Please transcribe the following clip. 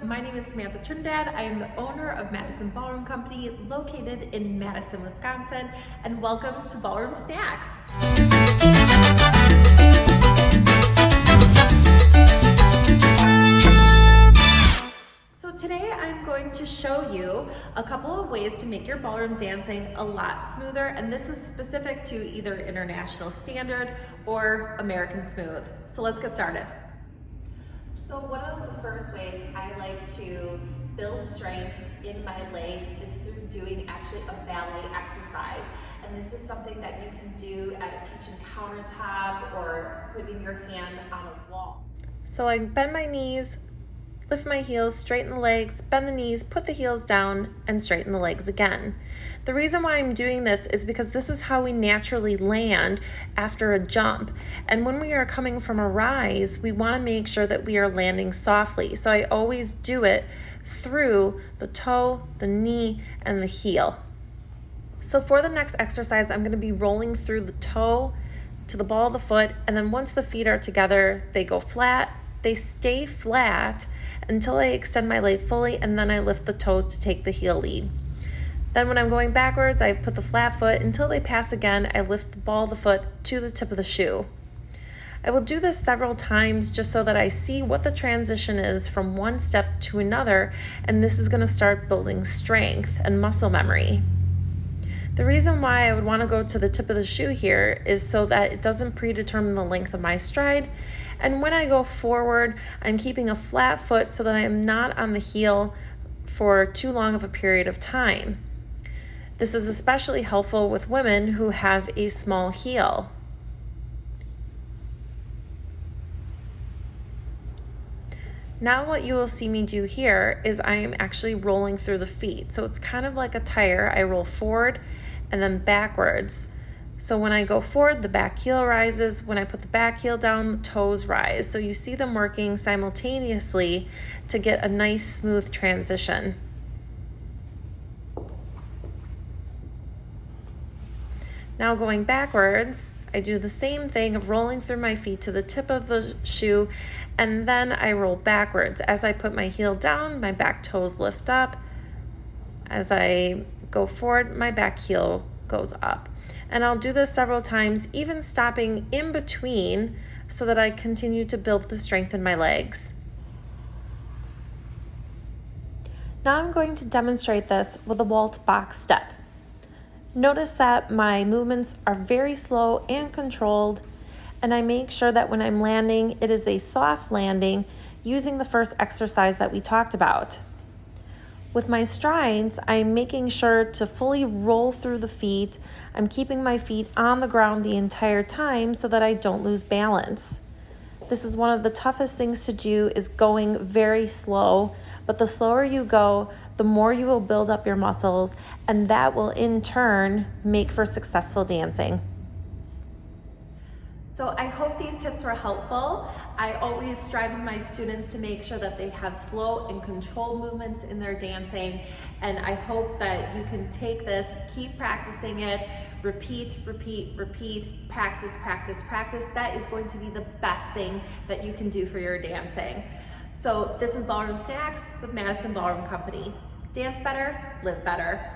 my name is Samantha Trinidad. I am the owner of Madison Ballroom Company located in Madison, Wisconsin, and welcome to Ballroom Snacks. So today I'm going to show you a couple of ways to make your ballroom dancing a lot smoother, and this is specific to either international standard or American smooth. So let's get started. So one of the first ways I like to build strength in my legs is through doing actually a ballet exercise. And this is something that you can do at a kitchen countertop or putting your hand on a wall. So I bend my knees, lift my heels, straighten the legs, bend the knees, put the heels down, and straighten the legs again. The reason why I'm doing this is because this is how we naturally land after a jump. And when we are coming from a rise, we want to make sure that we are landing softly. So I always do it through the toe, the knee, and the heel. So for the next exercise, I'm going to be rolling through the toe to the ball of the foot, and then once the feet are together, they go flat. They stay flat until I extend my leg fully, and then I lift the toes to take the heel lead. Then when I'm going backwards, I put the flat foot until they pass again. I lift the ball of the foot to the tip of the shoe. I will do this several times just so that I see what the transition is from one step to another, and this is going to start building strength and muscle memory. The reason why I would want to go to the tip of the shoe here is so that it doesn't predetermine the length of my stride. And when I go forward, I'm keeping a flat foot so that I am not on the heel for too long of a period of time. This is especially helpful with women who have a small heel. Now what you will see me do here is I am actually rolling through the feet. So it's kind of like a tire. I roll forward and then backwards. So when I go forward, the back heel rises. When I put the back heel down, the toes rise. So you see them working simultaneously to get a nice smooth transition. Now going backwards, I do the same thing of rolling through my feet to the tip of the shoe, and then I roll backwards. As I put my heel down, my back toes lift up. As I go forward, my back heel goes up. And I'll do this several times, even stopping in between so that I continue to build the strength in my legs. Now I'm going to demonstrate this with a vault box step. Notice that my movements are very slow and controlled, and I make sure that when I'm landing, it is a soft landing using the first exercise that we talked about. With my strides, I'm making sure to fully roll through the feet. I'm keeping my feet on the ground the entire time so that I don't lose balance. This is one of the toughest things to do, is going very slow, but the slower you go, the more you will build up your muscles, and that will in turn make for successful dancing. So I hope these tips were helpful. I always strive with my students to make sure that they have slow and controlled movements in their dancing, and I hope that you can take this, keep practicing it, repeat, repeat, repeat, practice, practice, practice. That is going to be the best thing that you can do for your dancing. So this is Ballroom Snacks with Madison Ballroom Company. Dance better, live better.